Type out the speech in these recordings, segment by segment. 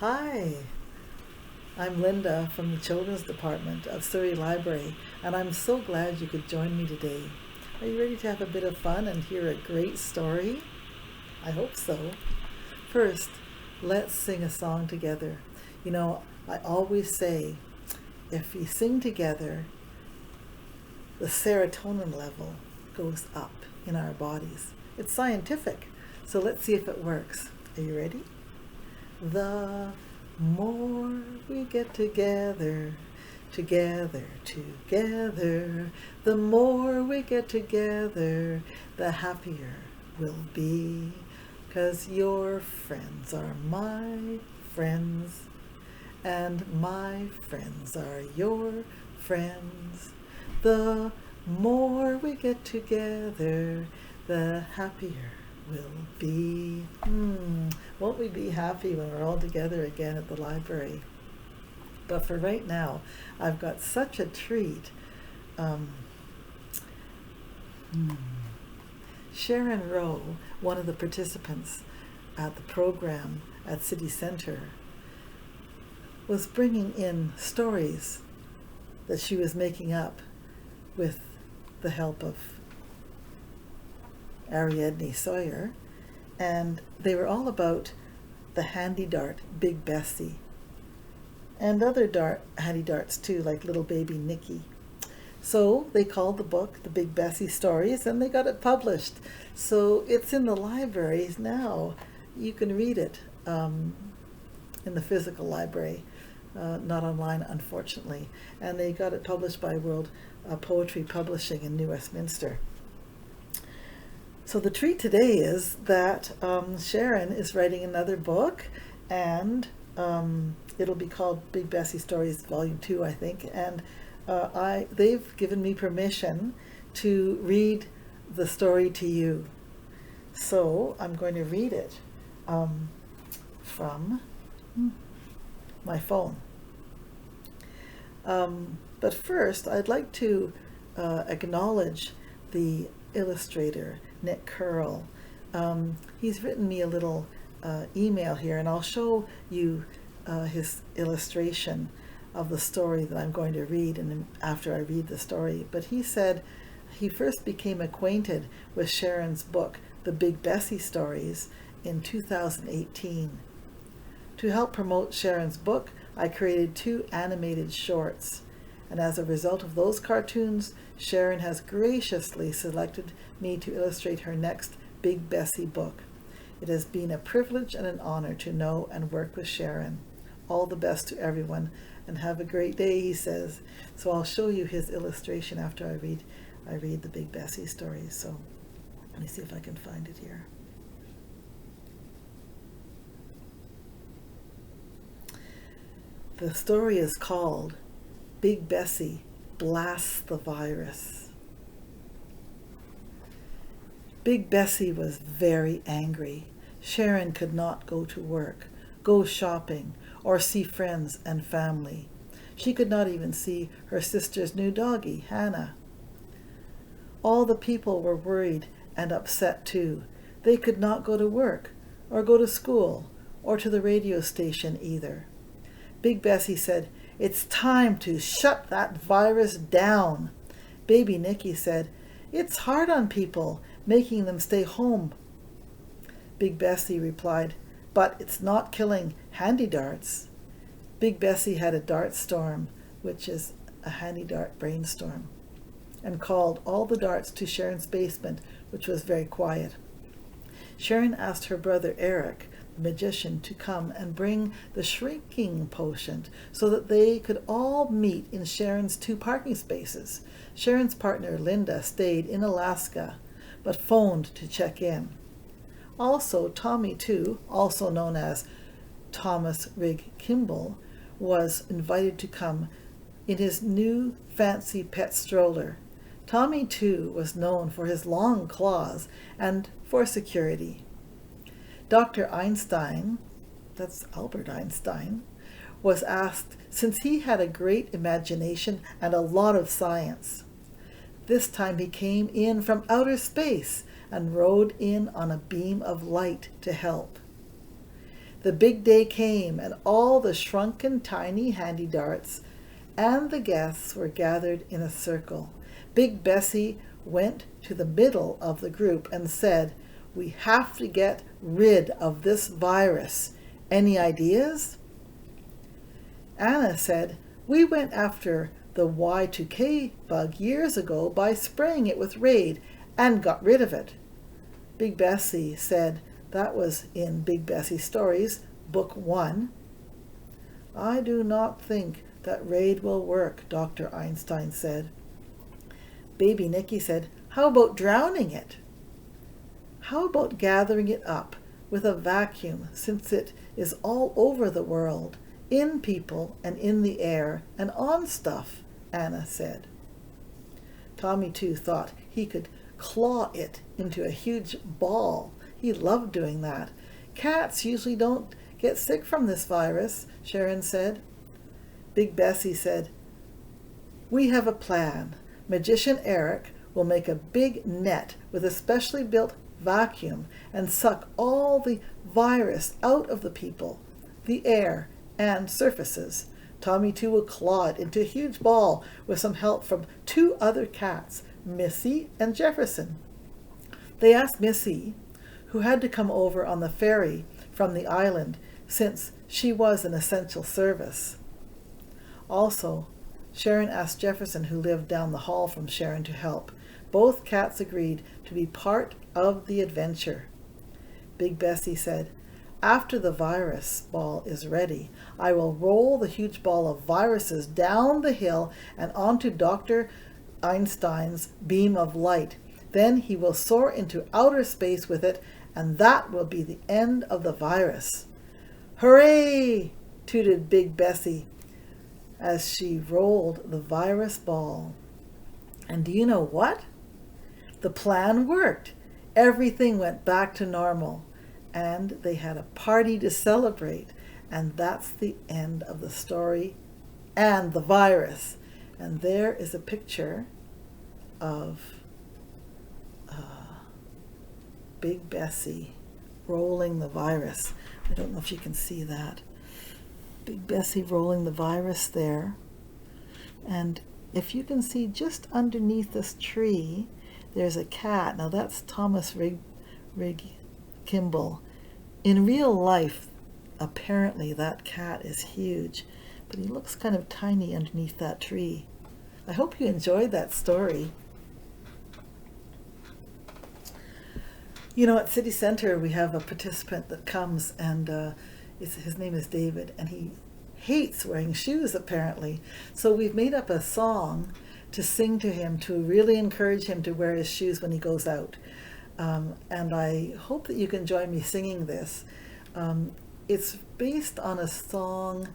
Hi, I'm Linda from the Children's Department of Surrey Library, and I'm so glad you could join me today. Are you ready to have a bit of fun and hear a great story? I hope so. First, let's sing a song together. I always say if we sing together, the serotonin level goes up in our bodies. It's scientific, so let's see if it works. Are you ready? The more we get together, together, the more we get together, the happier we'll be. 'Cause your friends are my friends, and my friends are your friends. The more we get together, the happier will be. Won't we be happy when we're all together again at the library? But for right now, I've got such a treat. Sharon Rowe, one of the participants at the program at City Center, was bringing in stories that she was making up with the help of Ariadne Sawyer, and they were all about the handy dart Big Bessie and other handy darts too, like little baby Nicky. So they called the book the Big Bessie Stories, and they got it published. So it's in the libraries now. You can read it in the physical library, not online, unfortunately. And they got it published by World Poetry Publishing in New Westminster. So the treat today is that Sharon is writing another book, and it'll be called Big Bessie Stories Volume 2, I think. And they've given me permission to read the story to you. So I'm going to read it from my phone. But first, I'd like to acknowledge the illustrator, Nic Curl. He's written me a little email here, and I'll show you his illustration of the story that I'm going to read, and after I read the story. But he said he first became acquainted with Sharon's book, The Big Bessie Stories, in 2018. To help promote Sharon's book, I created 2 animated shorts. And as a result of those cartoons, Sharon has graciously selected me to illustrate her next Big Bessie book. It has been a privilege and an honor to know and work with Sharon. All the best to everyone, and have a great day, he says. So I'll show you his illustration after I read the Big Bessie Stories. So let me see if I can find it here. The story is called Big Bessie Blasts the Virus. Big Bessie was very angry. Sharon could not go to work, go shopping, or see friends and family. She could not even see her sister's new doggie, Hannah. All the people were worried and upset too. They could not go to work, or go to school, or to the radio station either. Big Bessie said, "It's time to shut that virus down." Baby Nicky said, "It's hard on people, making them stay home." Big Bessie replied, "But it's not killing handy darts." Big Bessie had a dart storm, which is a handy dart brainstorm, and called all the darts to Sharon's basement, which was very quiet. Sharon asked her brother Eric, the magician, to come and bring the shrinking potion so that they could all meet in Sharon's 2 parking spaces. Sharon's partner Linda stayed in Alaska, but phoned to check in. Also, Tommy too, also known as Thomas Rig Kimball, was invited to come in his new fancy pet stroller. Tommy too was known for his long claws and for security. Dr. Einstein, that's Albert Einstein, was asked, since he had a great imagination and a lot of science. This time he came in from outer space and rode in on a beam of light to help. The big day came, and all the shrunken tiny handy darts and the guests were gathered in a circle. Big Bessie went to the middle of the group and said, "We have to get rid of this virus. Any ideas?" Anna said, "We went after the Y2K bug years ago by spraying it with Raid and got rid of it." Big Bessie said, that was in Big Bessie Stories, Book 1. "I do not think that Raid will work," Dr. Einstein said. Baby Nicky said, "How about drowning it?" "How about gathering it up with a vacuum, since it is all over the world, in people and in the air and on stuff," Anna said. Tommy, too, thought he could claw it into a huge ball. He loved doing that. "Cats usually don't get sick from this virus," Sharon said. Big Bessie said, "We have a plan. Magician Eric will make a big net with a specially built vacuum and suck all the virus out of the people, the air, and surfaces. Tommy, too, will claw it into a huge ball with some help from 2 other cats, Missy and Jefferson." They asked Missy, who had to come over on the ferry from the island since she was an essential service. Also, Sharon asked Jefferson, who lived down the hall from Sharon, to help. Both cats agreed to be part of the adventure. Big Bessie said, "After the virus ball is ready, I will roll the huge ball of viruses down the hill and onto Dr. Einstein's beam of light. Then he will soar into outer space with it, and that will be the end of the virus." "Hooray!" tooted Big Bessie as she rolled the virus ball. And do you know what? The plan worked. Everything went back to normal, and they had a party to celebrate. And that's the end of the story and the virus. And there is a picture of Big Bessie rolling the virus. I don't know if you can see that. Big Bessie rolling the virus there. And if you can see just underneath this tree, there's a cat. Now that's Thomas Rig Kimball. In real life, apparently that cat is huge, but he looks kind of tiny underneath that tree. I hope you enjoyed that story. You know, at City Center, we have a participant that comes, and his name is David, and he hates wearing shoes, apparently. So we've made up a song to sing to him to really encourage him to wear his shoes when he goes out. And I hope that you can join me singing this. It's based on a song,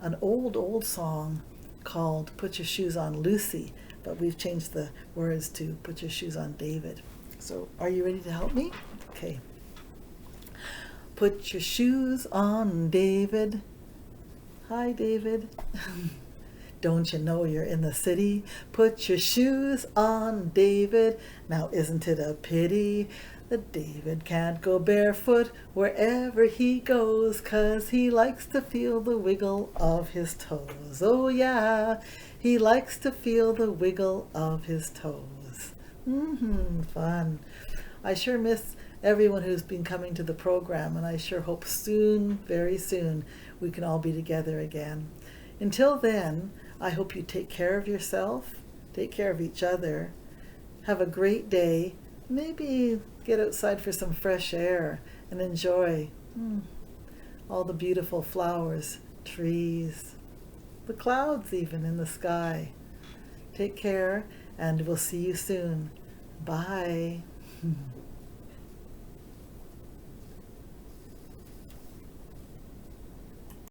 an old song called "Put Your Shoes on Lucy," but we've changed the words to "Put Your Shoes on David." So are you ready to help me? Okay. Put your shoes on, David. Hi, David. Don't you know you're in the city? Put your shoes on, David. Now isn't it a pity that David can't go barefoot wherever he goes, 'cause he likes to feel the wiggle of his toes. Oh yeah, he likes to feel the wiggle of his toes. Fun. I sure miss everyone who's been coming to the program, and I sure hope soon, very soon, we can all be together again. Until then, I hope you take care of yourself, take care of each other, have a great day, maybe get outside for some fresh air and enjoy all the beautiful flowers, trees, the clouds even in the sky. Take care, and we'll see you soon. Bye.